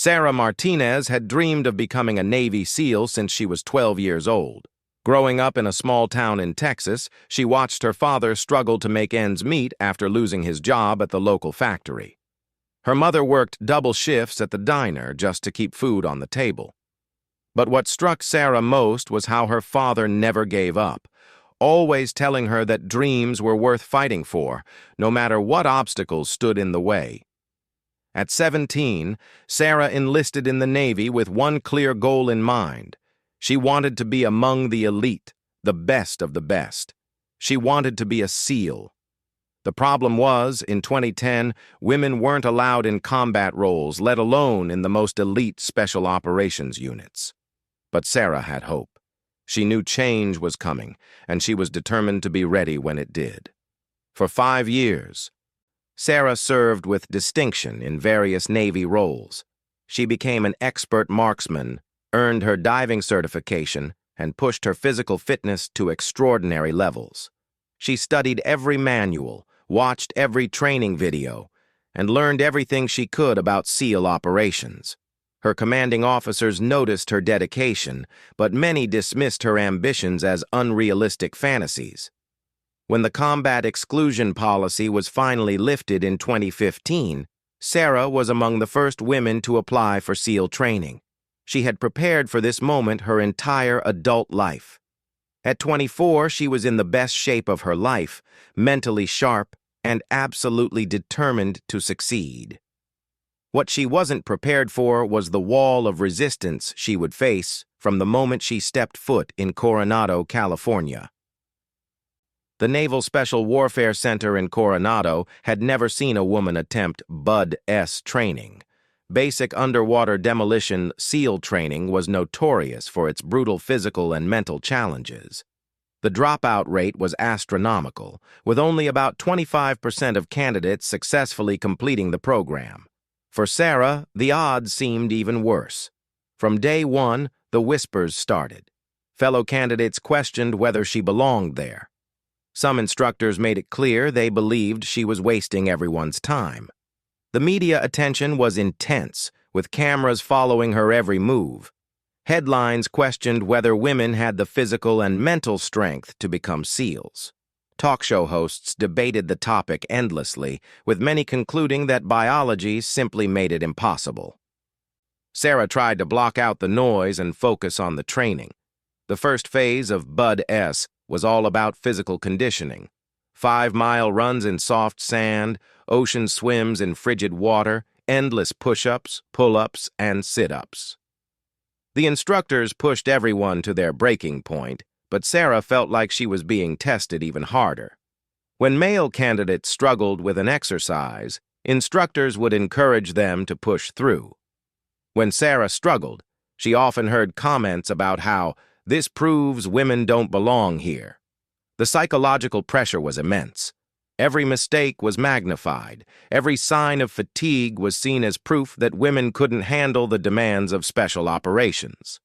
Sarah Martinez had dreamed of becoming a Navy SEAL since she was 12 years old. Growing up in a small town in Texas, she watched her father struggle to make ends meet after losing his job at the local factory. Her mother worked double shifts at the diner just to keep food on the table. But what struck Sarah most was how her father never gave up, always telling her that dreams were worth fighting for, no matter what obstacles stood in the way. At 17, Sarah enlisted in the Navy with one clear goal in mind. She wanted to be among the elite, the best of the best. She wanted to be a SEAL. The problem was, in 2010, women weren't allowed in combat roles, let alone in the most elite special operations units. But Sarah had hope. She knew change was coming, and she was determined to be ready when it did. For 5 years, Sarah served with distinction in various Navy roles. She became an expert marksman, earned her diving certification, and pushed her physical fitness to extraordinary levels. She studied every manual, watched every training video, and learned everything she could about SEAL operations. Her commanding officers noticed her dedication, but many dismissed her ambitions as unrealistic fantasies. When the combat exclusion policy was finally lifted in 2015, Sarah was among the first women to apply for SEAL training. She had prepared for this moment her entire adult life. At 24, she was in the best shape of her life, mentally sharp, and absolutely determined to succeed. What she wasn't prepared for was the wall of resistance she would face from the moment she stepped foot in Coronado, California. The Naval Special Warfare Center in Coronado had never seen a woman attempt BUD-S training. Basic underwater demolition SEAL training was notorious for its brutal physical and mental challenges. The dropout rate was astronomical, with only about 25% of candidates successfully completing the program. For Sarah, the odds seemed even worse. From day one, the whispers started. Fellow candidates questioned whether she belonged there. Some instructors made it clear they believed she was wasting everyone's time. The media attention was intense, with cameras following her every move. Headlines questioned whether women had the physical and mental strength to become SEALs. Talk show hosts debated the topic endlessly, with many concluding that biology simply made it impossible. Sarah tried to block out the noise and focus on the training. The first phase of BUD-S was all about physical conditioning. 5-mile runs in soft sand, ocean swims in frigid water, endless push-ups, pull-ups, and sit-ups. The instructors pushed everyone to their breaking point, but Sarah felt like she was being tested even harder. When male candidates struggled with an exercise, instructors would encourage them to push through. When Sarah struggled, she often heard comments about how "this proves women don't belong here." The psychological pressure was immense. Every mistake was magnified. Every sign of fatigue was seen as proof that women couldn't handle the demands of special operations.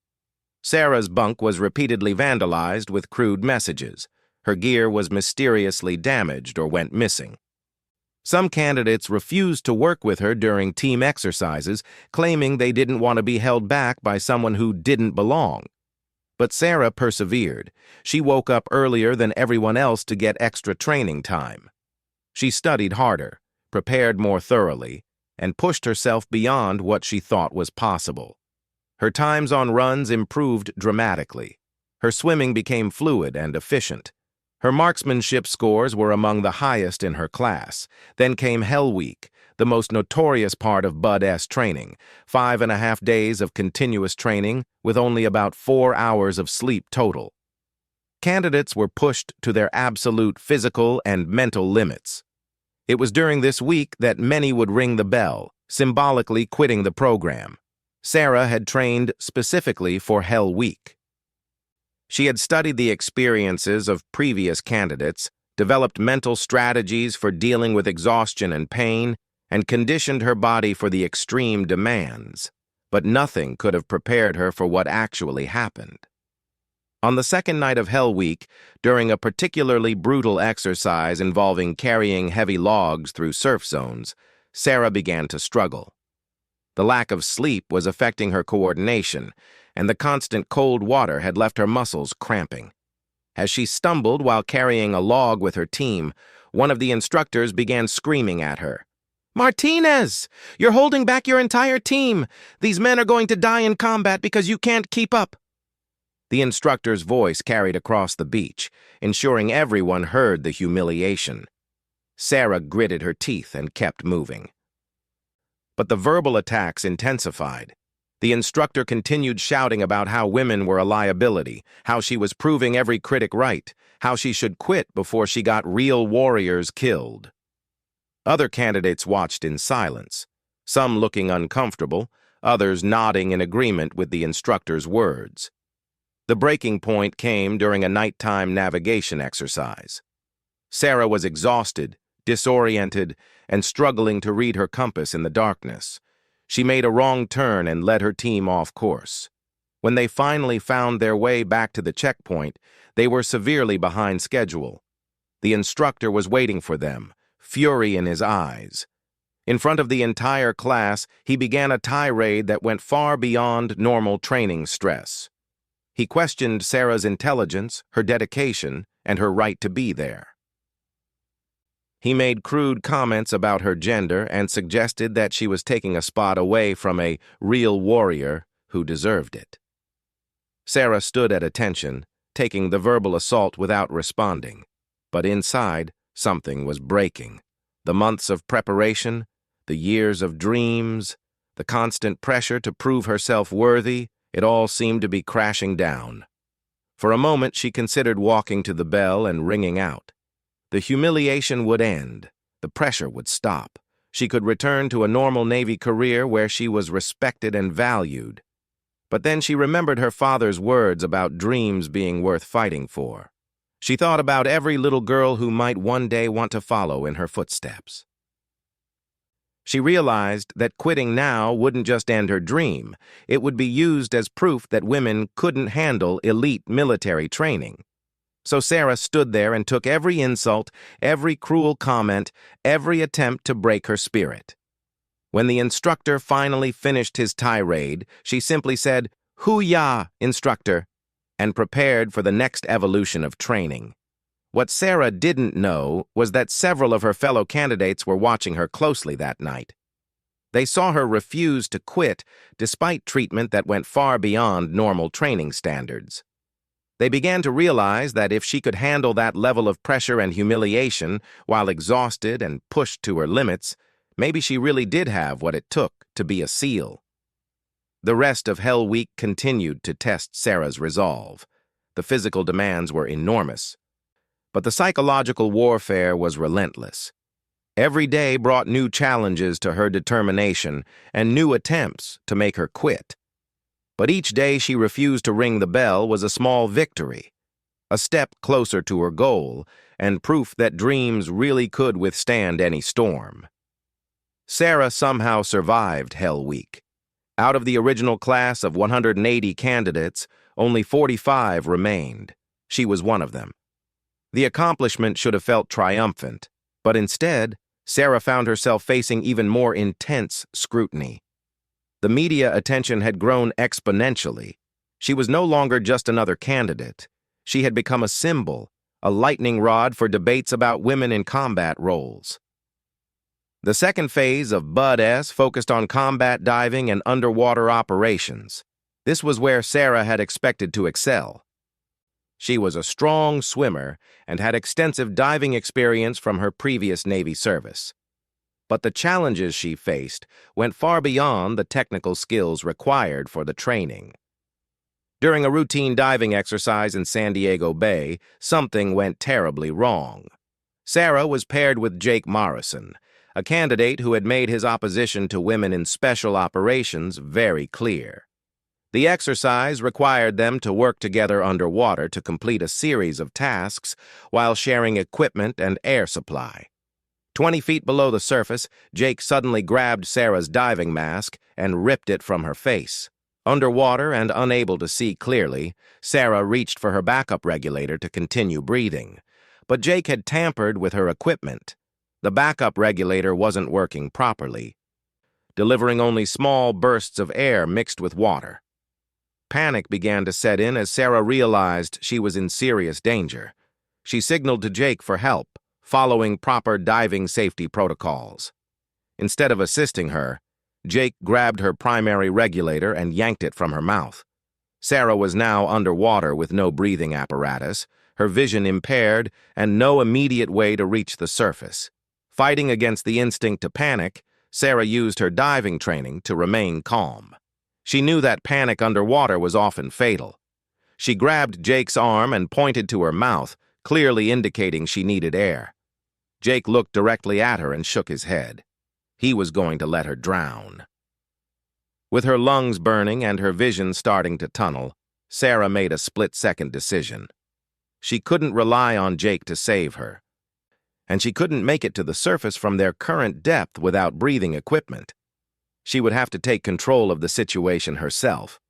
Sarah's bunk was repeatedly vandalized with crude messages. Her gear was mysteriously damaged or went missing. Some candidates refused to work with her during team exercises, claiming they didn't want to be held back by someone who didn't belong. But Sarah persevered. She woke up earlier than everyone else to get extra training time. She studied harder, prepared more thoroughly, and pushed herself beyond what she thought was possible. Her times on runs improved dramatically. Her swimming became fluid and efficient. Her marksmanship scores were among the highest in her class. Then came Hell Week, the most notorious part of BUD-S training, 5.5 days of continuous training with only about 4 hours of sleep total. Candidates were pushed to their absolute physical and mental limits. It was during this week that many would ring the bell, symbolically quitting the program. Sarah had trained specifically for Hell Week. She had studied the experiences of previous candidates, developed mental strategies for dealing with exhaustion and pain, and conditioned her body for the extreme demands. But nothing could have prepared her for what actually happened. On the second night of Hell Week, during a particularly brutal exercise involving carrying heavy logs through surf zones, Sarah began to struggle. The lack of sleep was affecting her coordination, and the constant cold water had left her muscles cramping. As she stumbled while carrying a log with her team, one of the instructors began screaming at her. "Martinez! You're holding back your entire team! These men are going to die in combat because you can't keep up!" The instructor's voice carried across the beach, ensuring everyone heard the humiliation. Sarah gritted her teeth and kept moving. But the verbal attacks intensified. The instructor continued shouting about how women were a liability, how she was proving every critic right, how she should quit before she got real warriors killed. Other candidates watched in silence, some looking uncomfortable, others nodding in agreement with the instructor's words. The breaking point came during a nighttime navigation exercise. Sarah was exhausted, disoriented, and struggling to read her compass in the darkness. She made a wrong turn and led her team off course. When they finally found their way back to the checkpoint, they were severely behind schedule. The instructor was waiting for them, fury in his eyes. In front of the entire class, he began a tirade that went far beyond normal training stress. He questioned Sarah's intelligence, her dedication, and her right to be there. He made crude comments about her gender and suggested that she was taking a spot away from a real warrior who deserved it. Sarah stood at attention, taking the verbal assault without responding. But inside, something was breaking. The months of preparation, the years of dreams, the constant pressure to prove herself worthy, it all seemed to be crashing down. For a moment, she considered walking to the bell and ringing out. The humiliation would end. The pressure would stop. She could return to a normal Navy career where she was respected and valued. But then she remembered her father's words about dreams being worth fighting for. She thought about every little girl who might one day want to follow in her footsteps. She realized that quitting now wouldn't just end her dream. It would be used as proof that women couldn't handle elite military training. So Sarah stood there and took every insult, every cruel comment, every attempt to break her spirit. When the instructor finally finished his tirade, she simply said, "Hoo-yah, instructor," and prepared for the next evolution of training. What Sarah didn't know was that several of her fellow candidates were watching her closely that night. They saw her refuse to quit despite treatment that went far beyond normal training standards. They began to realize that if she could handle that level of pressure and humiliation while exhausted and pushed to her limits, maybe she really did have what it took to be a SEAL. The rest of Hell Week continued to test Sarah's resolve. The physical demands were enormous, but the psychological warfare was relentless. Every day brought new challenges to her determination and new attempts to make her quit. But each day she refused to ring the bell was a small victory, a step closer to her goal, and proof that dreams really could withstand any storm. Sarah somehow survived Hell Week. Out of the original class of 180 candidates, only 45 remained. She was one of them. The accomplishment should have felt triumphant, but instead, Sarah found herself facing even more intense scrutiny. The media attention had grown exponentially. She was no longer just another candidate. She had become a symbol, a lightning rod for debates about women in combat roles. The second phase of Bud-S focused on combat diving and underwater operations. This was where Sarah had expected to excel. She was a strong swimmer and had extensive diving experience from her previous Navy service. But the challenges she faced went far beyond the technical skills required for the training. During a routine diving exercise in San Diego Bay, something went terribly wrong. Sarah was paired with Jake Morrison, a candidate who had made his opposition to women in special operations very clear. The exercise required them to work together underwater to complete a series of tasks while sharing equipment and air supply. 20 feet below the surface, Jake suddenly grabbed Sarah's diving mask and ripped it from her face. Underwater and unable to see clearly, Sarah reached for her backup regulator to continue breathing. But Jake had tampered with her equipment. The backup regulator wasn't working properly. delivering only small bursts of air mixed with water. Panic began to set in as Sarah realized she was in serious danger. She signaled to Jake for help, following proper diving safety protocols. Instead of assisting her, Jake grabbed her primary regulator and yanked it from her mouth. Sarah was now underwater with no breathing apparatus, her vision impaired, and no immediate way to reach the surface. Fighting against the instinct to panic, Sarah used her diving training to remain calm. She knew that panic underwater was often fatal. She grabbed Jake's arm and pointed to her mouth, clearly indicating she needed air. Jake looked directly at her and shook his head. He was going to let her drown. With her lungs burning and her vision starting to tunnel, Sarah made a split-second decision. She couldn't rely on Jake to save her, and she couldn't make it to the surface from their current depth without breathing equipment. She would have to take control of the situation herself.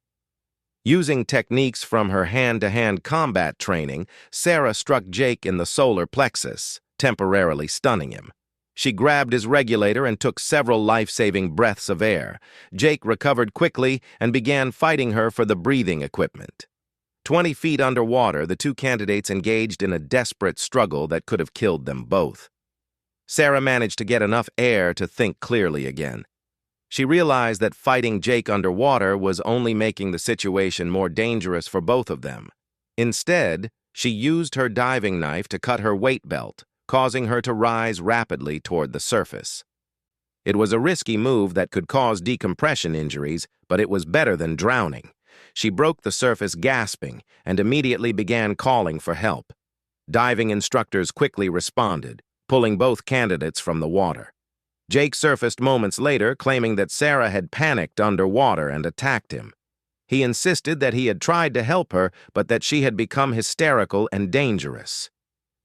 Using techniques from her hand-to-hand combat training, Sarah struck Jake in the solar plexus, temporarily stunning him. She grabbed his regulator and took several life-saving breaths of air. Jake recovered quickly and began fighting her for the breathing equipment. 20 feet underwater, the two candidates engaged in a desperate struggle that could have killed them both. Sarah managed to get enough air to think clearly again. She realized that fighting Jake underwater was only making the situation more dangerous for both of them. Instead, she used her diving knife to cut her weight belt, causing her to rise rapidly toward the surface. It was a risky move that could cause decompression injuries, but it was better than drowning. She broke the surface gasping and immediately began calling for help. Diving instructors quickly responded, pulling both candidates from the water. Jake surfaced moments later, claiming that Sarah had panicked underwater and attacked him. He insisted that he had tried to help her, but that she had become hysterical and dangerous.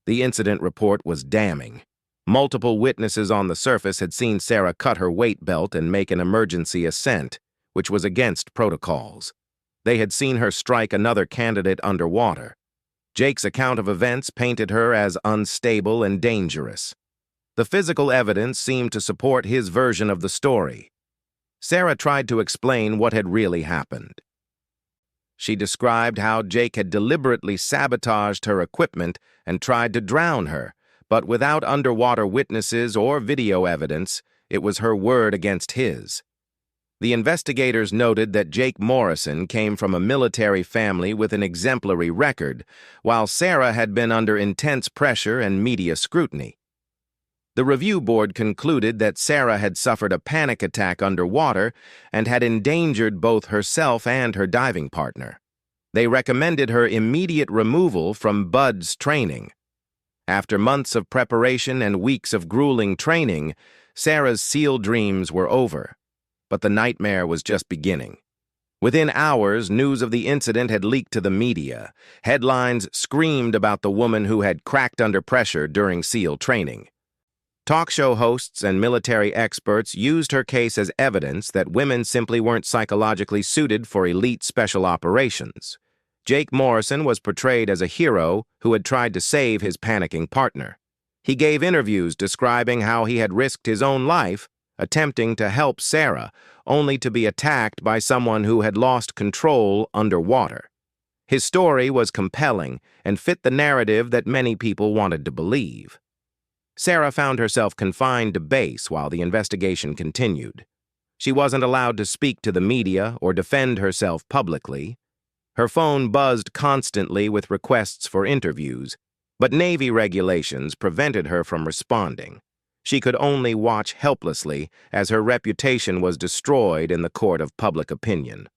The incident report was damning. Multiple witnesses on the surface had seen Sarah cut her weight belt and make an emergency ascent, which was against protocols. They had seen her strike another candidate underwater. Jake's account of events painted her as unstable and dangerous. The physical evidence seemed to support his version of the story. Sarah tried to explain what had really happened. She described how Jake had deliberately sabotaged her equipment and tried to drown her, but without underwater witnesses or video evidence, it was her word against his. The investigators noted that Jake Morrison came from a military family with an exemplary record, while Sarah had been under intense pressure and media scrutiny. The review board concluded that Sarah had suffered a panic attack underwater and had endangered both herself and her diving partner. They recommended her immediate removal from BUD/S training. After months of preparation and weeks of grueling training, Sarah's SEAL dreams were over. But the nightmare was just beginning. Within hours, news of the incident had leaked to the media. Headlines screamed about the woman who had cracked under pressure during SEAL training. Talk show hosts and military experts used her case as evidence that women simply weren't psychologically suited for elite special operations. Jake Morrison was portrayed as a hero who had tried to save his panicking partner. He gave interviews describing how he had risked his own life attempting to help Sarah, only to be attacked by someone who had lost control underwater. His story was compelling and fit the narrative that many people wanted to believe. Sarah found herself confined to base while the investigation continued. She wasn't allowed to speak to the media or defend herself publicly. Her phone buzzed constantly with requests for interviews, but Navy regulations prevented her from responding. She could only watch helplessly as her reputation was destroyed in the court of public opinion.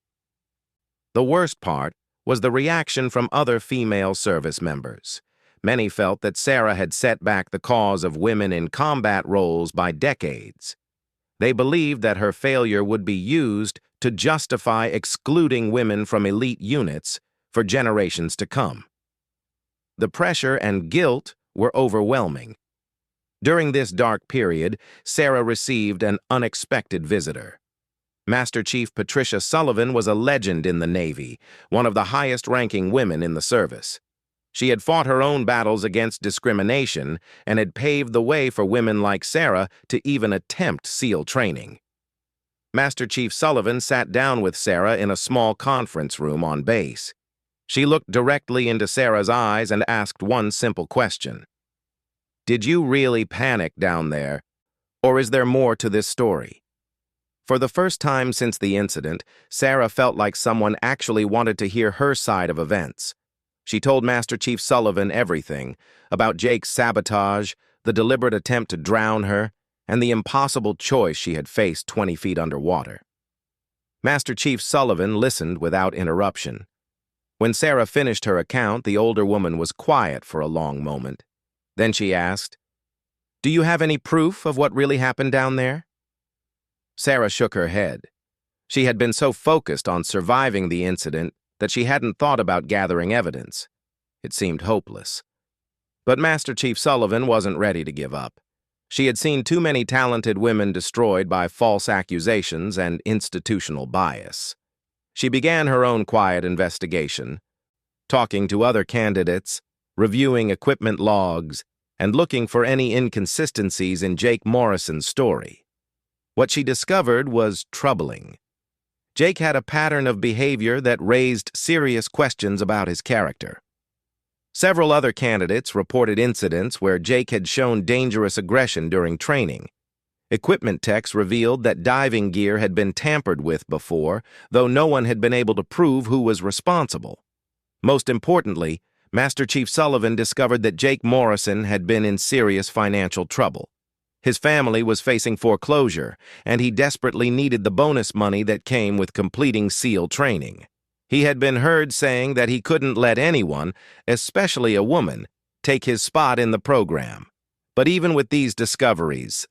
The worst part was the reaction from other female service members. Many felt that Sarah had set back the cause of women in combat roles by decades. They believed that her failure would be used to justify excluding women from elite units for generations to come. The pressure and guilt were overwhelming. During this dark period, Sarah received an unexpected visitor. Master Chief Patricia Sullivan was a legend in the Navy, one of the highest-ranking women in the service. She had fought her own battles against discrimination and had paved the way for women like Sarah to even attempt SEAL training. Master Chief Sullivan sat down with Sarah in a small conference room on base. She looked directly into Sarah's eyes and asked one simple question. Did you really panic down there, or is there more to this story? For the first time since the incident, Sarah felt like someone actually wanted to hear her side of events. She told Master Chief Sullivan everything about Jake's sabotage, the deliberate attempt to drown her, and the impossible choice she had faced 20 feet underwater. Master Chief Sullivan listened without interruption. When Sarah finished her account, the older woman was quiet for a long moment. Then she asked, "Do you have any proof of what really happened down there?" Sarah shook her head. She had been so focused on surviving the incident that she hadn't thought about gathering evidence. It seemed hopeless. But Master Chief Sullivan wasn't ready to give up. She had seen too many talented women destroyed by false accusations and institutional bias. She began her own quiet investigation, talking to other candidates, reviewing equipment logs, and looking for any inconsistencies in Jake Morrison's story. What she discovered was troubling. Jake had a pattern of behavior that raised serious questions about his character. Several other candidates reported incidents where Jake had shown dangerous aggression during training. Equipment techs revealed that diving gear had been tampered with before, though no one had been able to prove who was responsible. Most importantly, Master Chief Sullivan discovered that Jake Morrison had been in serious financial trouble. His family was facing foreclosure, and he desperately needed the bonus money that came with completing SEAL training. He had been heard saying that he couldn't let anyone, especially a woman, take his spot in the program. But even with these discoveries,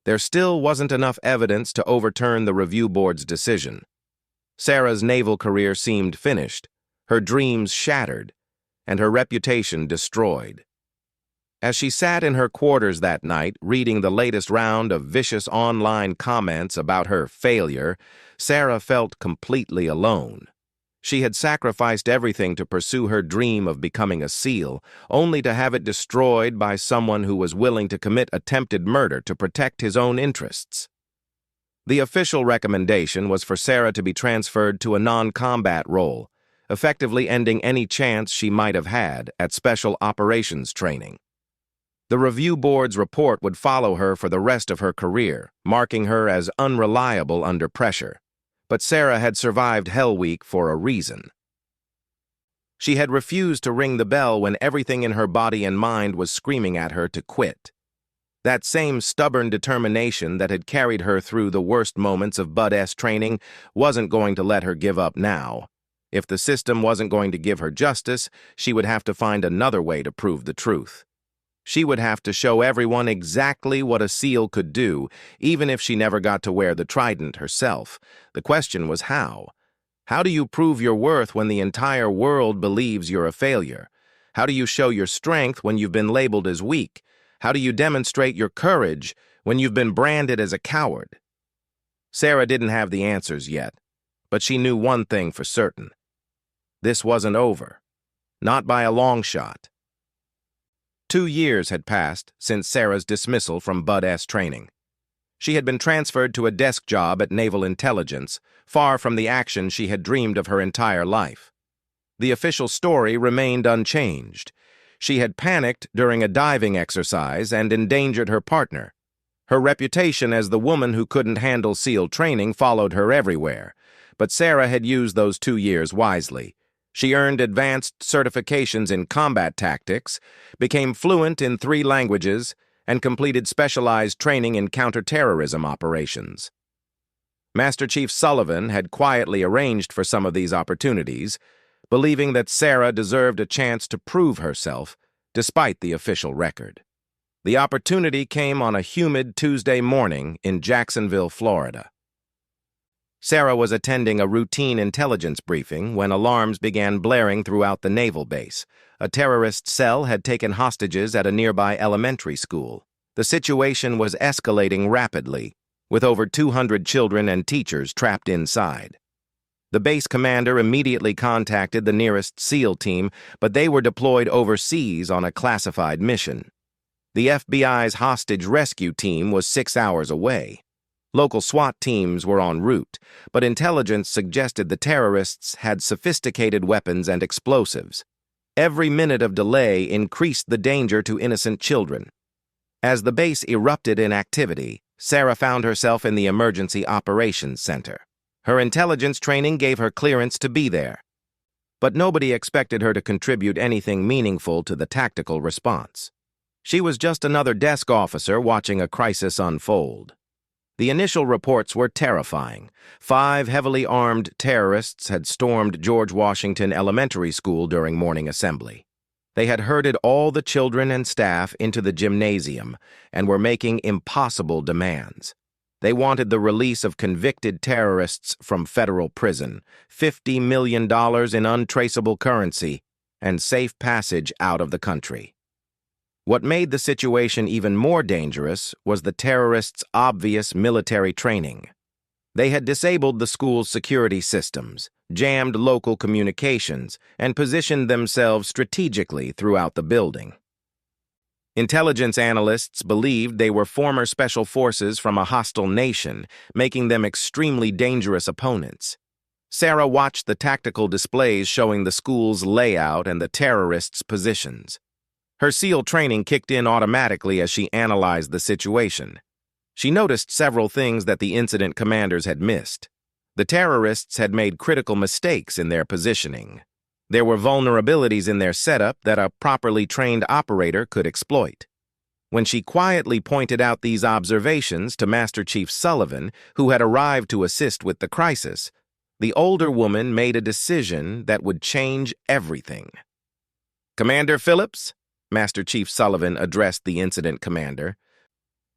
there still wasn't enough evidence to overturn the review board's decision. Sarah's naval career seemed finished, her dreams shattered, and her reputation destroyed. As she sat in her quarters that night, reading the latest round of vicious online comments about her failure, Sarah felt completely alone. She had sacrificed everything to pursue her dream of becoming a SEAL, only to have it destroyed by someone who was willing to commit attempted murder to protect his own interests. The official recommendation was for Sarah to be transferred to a non-combat role, effectively ending any chance she might have had at special operations training. The review board's report would follow her for the rest of her career, marking her as unreliable under pressure. But Sarah had survived Hell Week for a reason. She had refused to ring the bell when everything in her body and mind was screaming at her to quit. That same stubborn determination that had carried her through the worst moments of Bud S training wasn't going to let her give up now. If the system wasn't going to give her justice, she would have to find another way to prove the truth. She would have to show everyone exactly what a SEAL could do, even if she never got to wear the trident herself. The question was how. How do you prove your worth when the entire world believes you're a failure? How do you show your strength when you've been labeled as weak? How do you demonstrate your courage when you've been branded as a coward? Sarah didn't have the answers yet, but she knew one thing for certain. This wasn't over. Not by a long shot. 2 years had passed since Sarah's dismissal from Bud S training. She had been transferred to a desk job at Naval Intelligence, far from the action she had dreamed of her entire life. The official story remained unchanged. She had panicked during a diving exercise and endangered her partner. Her reputation as the woman who couldn't handle SEAL training followed her everywhere, but Sarah had used those 2 years wisely. She earned advanced certifications in combat tactics, became fluent in 3 languages, and completed specialized training in counterterrorism operations. Master Chief Sullivan had quietly arranged for some of these opportunities, believing that Sarah deserved a chance to prove herself, despite the official record. The opportunity came on a humid Tuesday morning in Jacksonville, Florida. Sarah was attending a routine intelligence briefing when alarms began blaring throughout the naval base. A terrorist cell had taken hostages at a nearby elementary school. The situation was escalating rapidly, with over 200 children and teachers trapped inside. The base commander immediately contacted the nearest SEAL team, but they were deployed overseas on a classified mission. The FBI's hostage rescue team was 6 hours away. Local SWAT teams were en route, but intelligence suggested the terrorists had sophisticated weapons and explosives. Every minute of delay increased the danger to innocent children. As the base erupted in activity, Sarah found herself in the Emergency Operations Center. Her intelligence training gave her clearance to be there. But nobody expected her to contribute anything meaningful to the tactical response. She was just another desk officer watching a crisis unfold. The initial reports were terrifying. 5 heavily armed terrorists had stormed George Washington Elementary School during morning assembly. They had herded all the children and staff into the gymnasium and were making impossible demands. They wanted the release of convicted terrorists from federal prison, $50 million in untraceable currency, and safe passage out of the country. What made the situation even more dangerous was the terrorists' obvious military training. They had disabled the school's security systems, jammed local communications, and positioned themselves strategically throughout the building. Intelligence analysts believed they were former special forces from a hostile nation, making them extremely dangerous opponents. Sarah watched the tactical displays showing the school's layout and the terrorists' positions. Her SEAL training kicked in automatically as she analyzed the situation. She noticed several things that the incident commanders had missed. The terrorists had made critical mistakes in their positioning. There were vulnerabilities in their setup that a properly trained operator could exploit. When she quietly pointed out these observations to Master Chief Sullivan, who had arrived to assist with the crisis, the older woman made a decision that would change everything. "Commander Phillips," Master Chief Sullivan addressed the incident commander,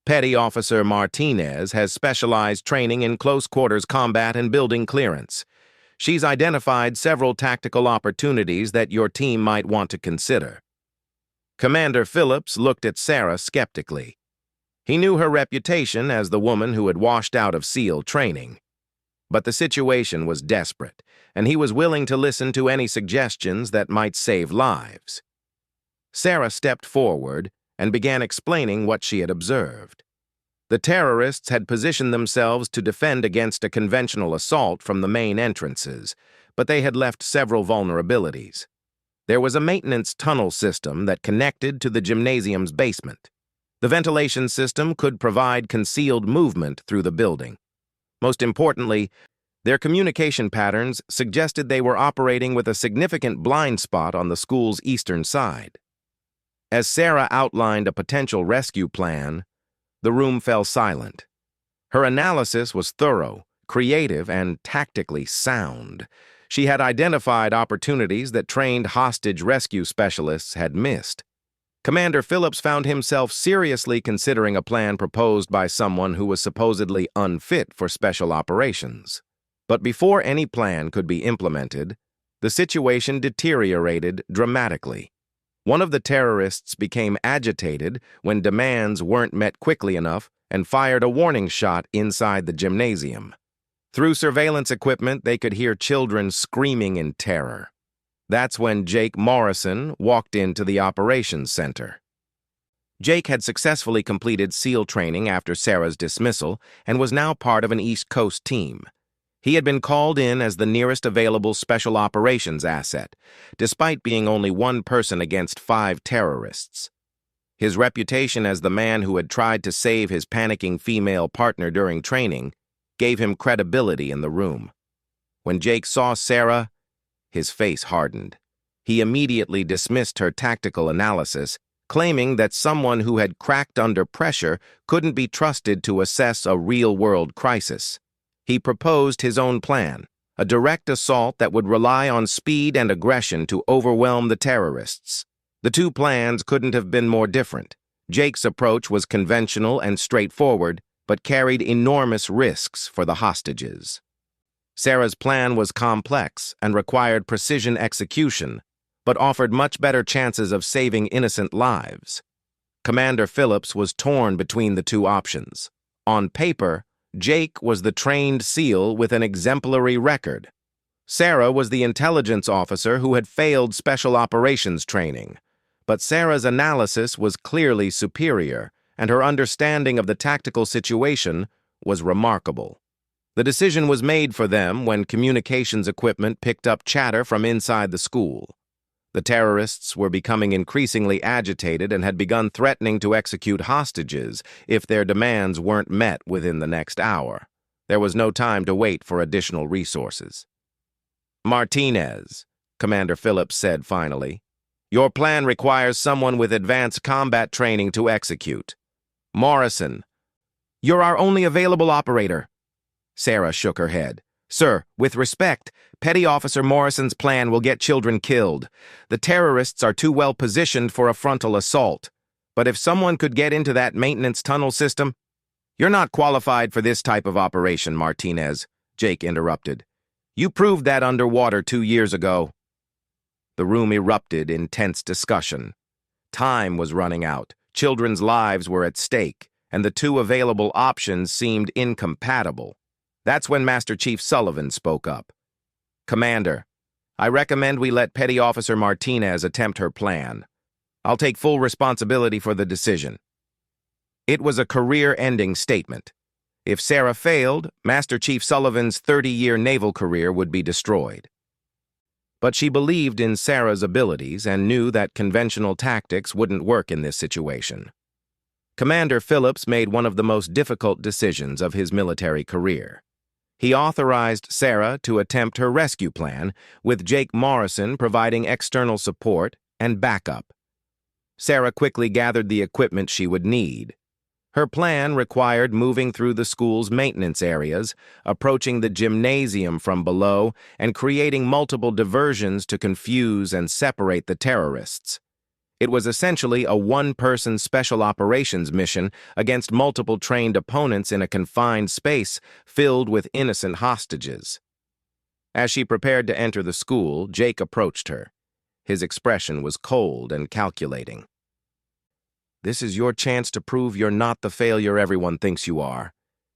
"Petty Officer Martinez has specialized training in close-quarters combat and building clearance. She's identified several tactical opportunities that your team might want to consider." Commander Phillips looked at Sarah skeptically. He knew her reputation as the woman who had washed out of SEAL training. But the situation was desperate, and he was willing to listen to any suggestions that might save lives. Sarah stepped forward and began explaining what she had observed. The terrorists had positioned themselves to defend against a conventional assault from the main entrances, but they had left several vulnerabilities. There was a maintenance tunnel system that connected to the gymnasium's basement. The ventilation system could provide concealed movement through the building. Most importantly, their communication patterns suggested they were operating with a significant blind spot on the school's eastern side. As Sarah outlined a potential rescue plan, the room fell silent. Her analysis was thorough, creative, and tactically sound. She had identified opportunities that trained hostage rescue specialists had missed. Commander Phillips found himself seriously considering a plan proposed by someone who was supposedly unfit for special operations. But before any plan could be implemented, the situation deteriorated dramatically. One of the terrorists became agitated when demands weren't met quickly enough and fired a warning shot inside the gymnasium. Through surveillance equipment, they could hear children screaming in terror. That's when Jake Morrison walked into the operations center. Jake had successfully completed SEAL training after Sarah's dismissal and was now part of an East Coast team. He had been called in as the nearest available special operations asset, despite being only one person against 5 terrorists. His reputation as the man who had tried to save his panicking female partner during training gave him credibility in the room. When Jake saw Sarah, his face hardened. He immediately dismissed her tactical analysis, claiming that someone who had cracked under pressure couldn't be trusted to assess a real-world crisis. He proposed his own plan, a direct assault that would rely on speed and aggression to overwhelm the terrorists. The two plans couldn't have been more different. Jake's approach was conventional and straightforward, but carried enormous risks for the hostages. Sarah's plan was complex and required precision execution, but offered much better chances of saving innocent lives. Commander Phillips was torn between the two options. On paper, Jake was the trained SEAL with an exemplary record. Sarah was the intelligence officer who had failed special operations training. But Sarah's analysis was clearly superior, and her understanding of the tactical situation was remarkable. The decision was made for them when communications equipment picked up chatter from inside the school. The terrorists were becoming increasingly agitated and had begun threatening to execute hostages if their demands weren't met within the next hour. There was no time to wait for additional resources. "Martinez," Commander Phillips said finally, "your plan requires someone with advanced combat training to execute. Morrison." "You're our only available operator." Sarah shook her head. "Sir, with respect, Petty Officer Morrison's plan will get children killed. The terrorists are too well positioned for a frontal assault. But if someone could get into that maintenance tunnel system—" "You're not qualified for this type of operation, Martinez," Jake interrupted. "You proved that underwater 2 years ago." The room erupted in tense discussion. Time was running out, children's lives were at stake, and the two available options seemed incompatible. That's when Master Chief Sullivan spoke up. "Commander, I recommend we let Petty Officer Martinez attempt her plan. I'll take full responsibility for the decision." It was a career-ending statement. If Sarah failed, Master Chief Sullivan's 30-year naval career would be destroyed. But she believed in Sarah's abilities and knew that conventional tactics wouldn't work in this situation. Commander Phillips made one of the most difficult decisions of his military career. He authorized Sarah to attempt her rescue plan, with Jake Morrison providing external support and backup. Sarah quickly gathered the equipment she would need. Her plan required moving through the school's maintenance areas, approaching the gymnasium from below, and creating multiple diversions to confuse and separate the terrorists. It was essentially a one-person special operations mission against multiple trained opponents in a confined space filled with innocent hostages. As she prepared to enter the school, Jake approached her. His expression was cold and calculating. "This is your chance to prove you're not the failure everyone thinks you are,"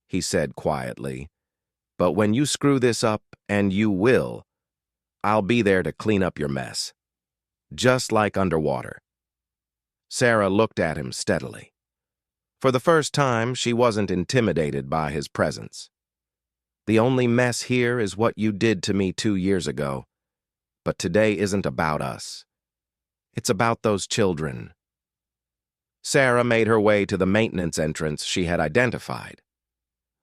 he said quietly. "But when you screw this up, and you will, I'll be there to clean up your mess. Just like underwater." Sarah looked at him steadily. For the first time, she wasn't intimidated by his presence. "The only mess here is what you did to me 2 years ago. But today isn't about us. It's about those children." Sarah made her way to the maintenance entrance she had identified.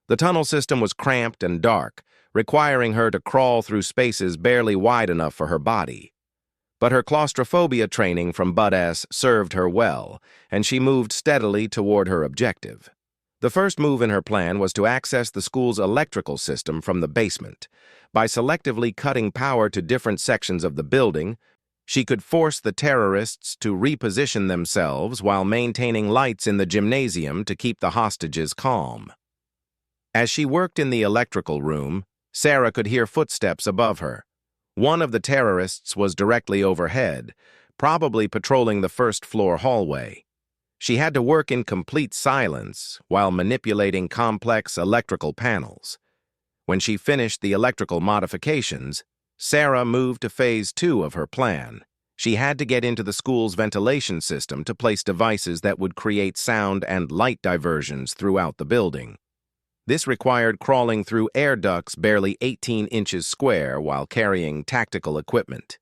The tunnel system was cramped and dark, requiring her to crawl through spaces barely wide enough for her body. But her claustrophobia training from Bud-S served her well, and she moved steadily toward her objective. The first move in her plan was to access the school's electrical system from the basement. By selectively cutting power to different sections of the building, she could force the terrorists to reposition themselves while maintaining lights in the gymnasium to keep the hostages calm. As she worked in the electrical room, Sarah could hear footsteps above her. One of the terrorists was directly overhead, probably patrolling the first-floor hallway. She had to work in complete silence while manipulating complex electrical panels. When she finished the electrical modifications, Sarah moved to Phase 2 of her plan. She had to get into the school's ventilation system to place devices that would create sound and light diversions throughout the building. This required crawling through air ducts barely 18 inches square while carrying tactical equipment.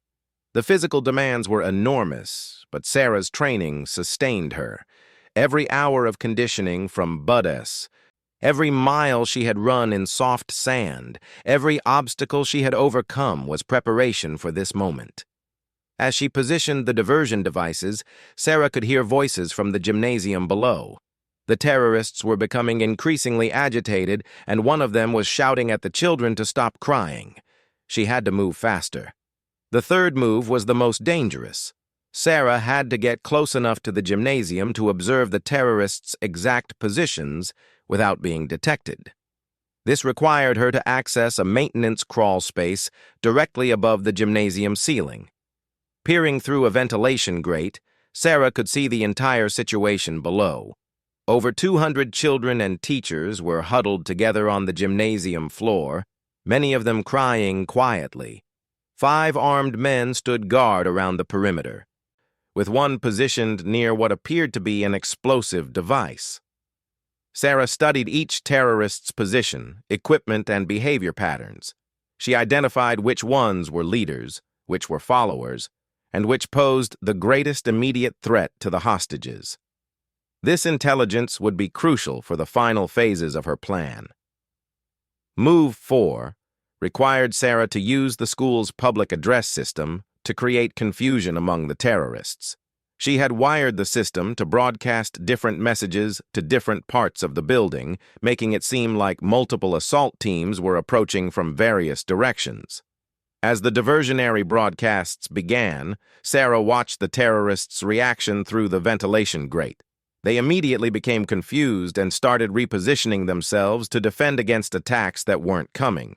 The physical demands were enormous, but Sarah's training sustained her. Every hour of conditioning from Bud-S, every mile she had run in soft sand, every obstacle she had overcome was preparation for this moment. As she positioned the diversion devices, Sarah could hear voices from the gymnasium below. The terrorists were becoming increasingly agitated, and one of them was shouting at the children to stop crying. She had to move faster. The third move was the most dangerous. Sarah had to get close enough to the gymnasium to observe the terrorists' exact positions without being detected. This required her to access a maintenance crawl space directly above the gymnasium ceiling. Peering through a ventilation grate, Sarah could see the entire situation below. Over 200 children and teachers were huddled together on the gymnasium floor, many of them crying quietly. 5 armed men stood guard around the perimeter, with one positioned near what appeared to be an explosive device. Sarah studied each terrorist's position, equipment, and behavior patterns. She identified which ones were leaders, which were followers, and which posed the greatest immediate threat to the hostages. This intelligence would be crucial for the final phases of her plan. Move 4 required Sarah to use the school's public address system to create confusion among the terrorists. She had wired the system to broadcast different messages to different parts of the building, making it seem like multiple assault teams were approaching from various directions. As the diversionary broadcasts began, Sarah watched the terrorists' reaction through the ventilation grate. They immediately became confused and started repositioning themselves to defend against attacks that weren't coming.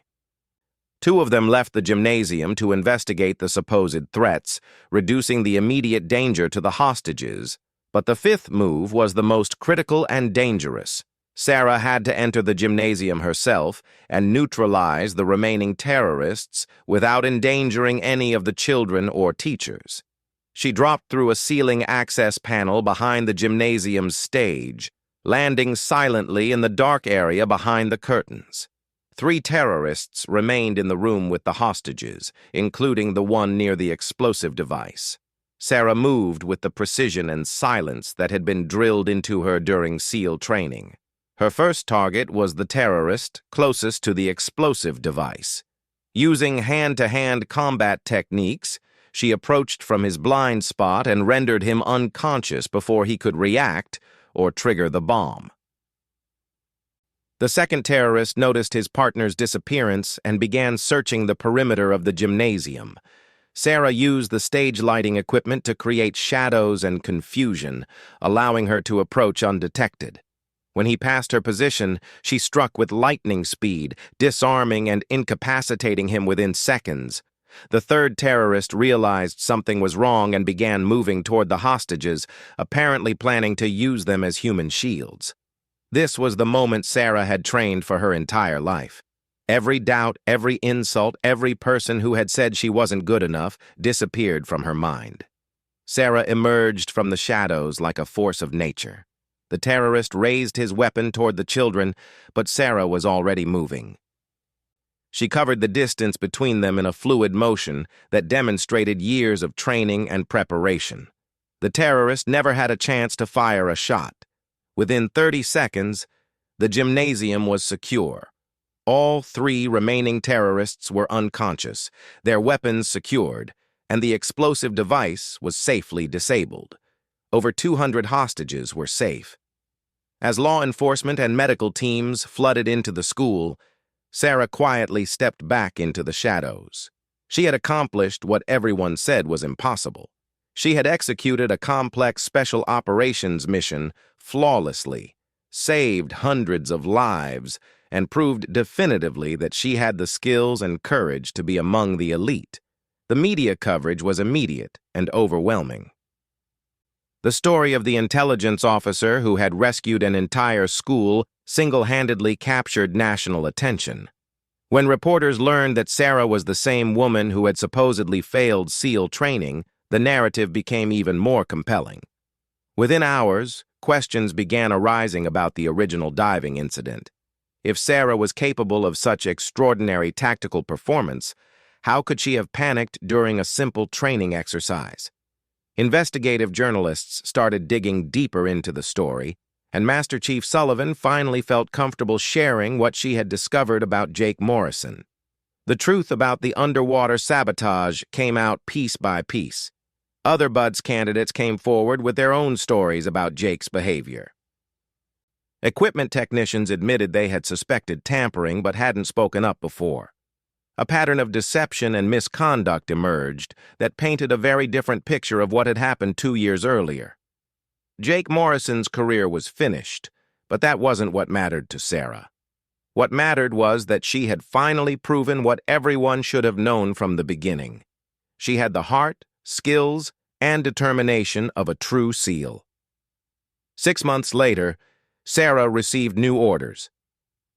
2 of them left the gymnasium to investigate the supposed threats, reducing the immediate danger to the hostages. But the 5th move was the most critical and dangerous. Sarah had to enter the gymnasium herself and neutralize the remaining terrorists without endangering any of the children or teachers. She dropped through a ceiling access panel behind the gymnasium's stage, landing silently in the dark area behind the curtains. 3 terrorists remained in the room with the hostages, including the one near the explosive device. Sarah moved with the precision and silence that had been drilled into her during SEAL training. Her first target was the terrorist closest to the explosive device. Using hand-to-hand combat techniques, she approached from his blind spot and rendered him unconscious before he could react or trigger the bomb. The 2nd terrorist noticed his partner's disappearance and began searching the perimeter of the gymnasium. Sarah used the stage lighting equipment to create shadows and confusion, allowing her to approach undetected. When he passed her position, she struck with lightning speed, disarming and incapacitating him within seconds. The 3rd terrorist realized something was wrong and began moving toward the hostages, apparently planning to use them as human shields. This was the moment Sarah had trained for her entire life. Every doubt, every insult, every person who had said she wasn't good enough disappeared from her mind. Sarah emerged from the shadows like a force of nature. The terrorist raised his weapon toward the children, but Sarah was already moving. She covered the distance between them in a fluid motion that demonstrated years of training and preparation. The terrorist never had a chance to fire a shot. Within 30 seconds, the gymnasium was secure. All 3 remaining terrorists were unconscious, their weapons secured, and the explosive device was safely disabled. Over 200 hostages were safe. As law enforcement and medical teams flooded into the school, Sarah quietly stepped back into the shadows. She had accomplished what everyone said was impossible. She had executed a complex special operations mission flawlessly, saved hundreds of lives, and proved definitively that she had the skills and courage to be among the elite. The media coverage was immediate and overwhelming. The story of the intelligence officer who had rescued an entire school single-handedly captured national attention. When reporters learned that Sarah was the same woman who had supposedly failed SEAL training, the narrative became even more compelling. Within hours, questions began arising about the original diving incident. If Sarah was capable of such extraordinary tactical performance, how could she have panicked during a simple training exercise? Investigative journalists started digging deeper into the story, and Master Chief Sullivan finally felt comfortable sharing what she had discovered about Jake Morrison. The truth about the underwater sabotage came out piece by piece. Other Buds candidates came forward with their own stories about Jake's behavior. Equipment technicians admitted they had suspected tampering but hadn't spoken up before. A pattern of deception and misconduct emerged that painted a very different picture of what had happened 2 years earlier. Jake Morrison's career was finished, but that wasn't what mattered to Sarah. What mattered was that she had finally proven what everyone should have known from the beginning. She had the heart, skills, and determination of a true SEAL. 6 months later, Sarah received new orders.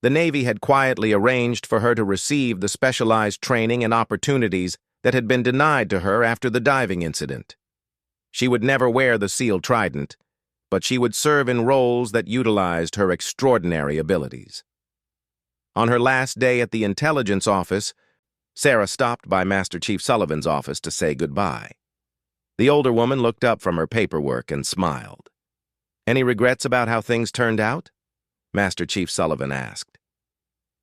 The Navy had quietly arranged for her to receive the specialized training and opportunities that had been denied to her after the diving incident. She would never wear the SEAL trident, but she would serve in roles that utilized her extraordinary abilities. On her last day at the intelligence office, Sarah stopped by Master Chief Sullivan's office to say goodbye. The older woman looked up from her paperwork and smiled. "Any regrets about how things turned out?" Master Chief Sullivan asked.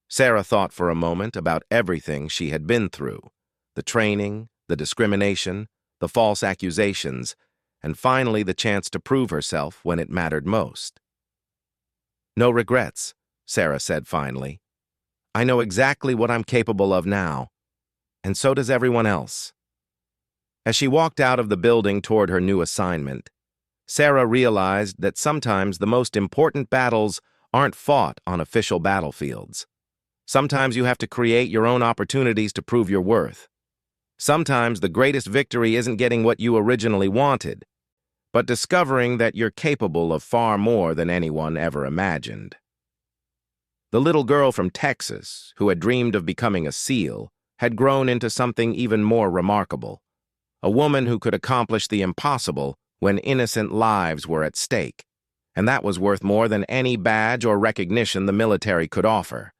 Sarah thought for a moment about everything she had been through: the training, the discrimination, the false accusations, and finally the chance to prove herself when it mattered most. "No regrets," Sarah said finally. "I know exactly what I'm capable of now, and so does everyone else." As she walked out of the building toward her new assignment, Sarah realized that sometimes the most important battles aren't fought on official battlefields. Sometimes you have to create your own opportunities to prove your worth. Sometimes the greatest victory isn't getting what you originally wanted, but discovering that you're capable of far more than anyone ever imagined. The little girl from Texas, who had dreamed of becoming a SEAL, had grown into something even more remarkable: a woman who could accomplish the impossible when innocent lives were at stake, and that was worth more than any badge or recognition the military could offer.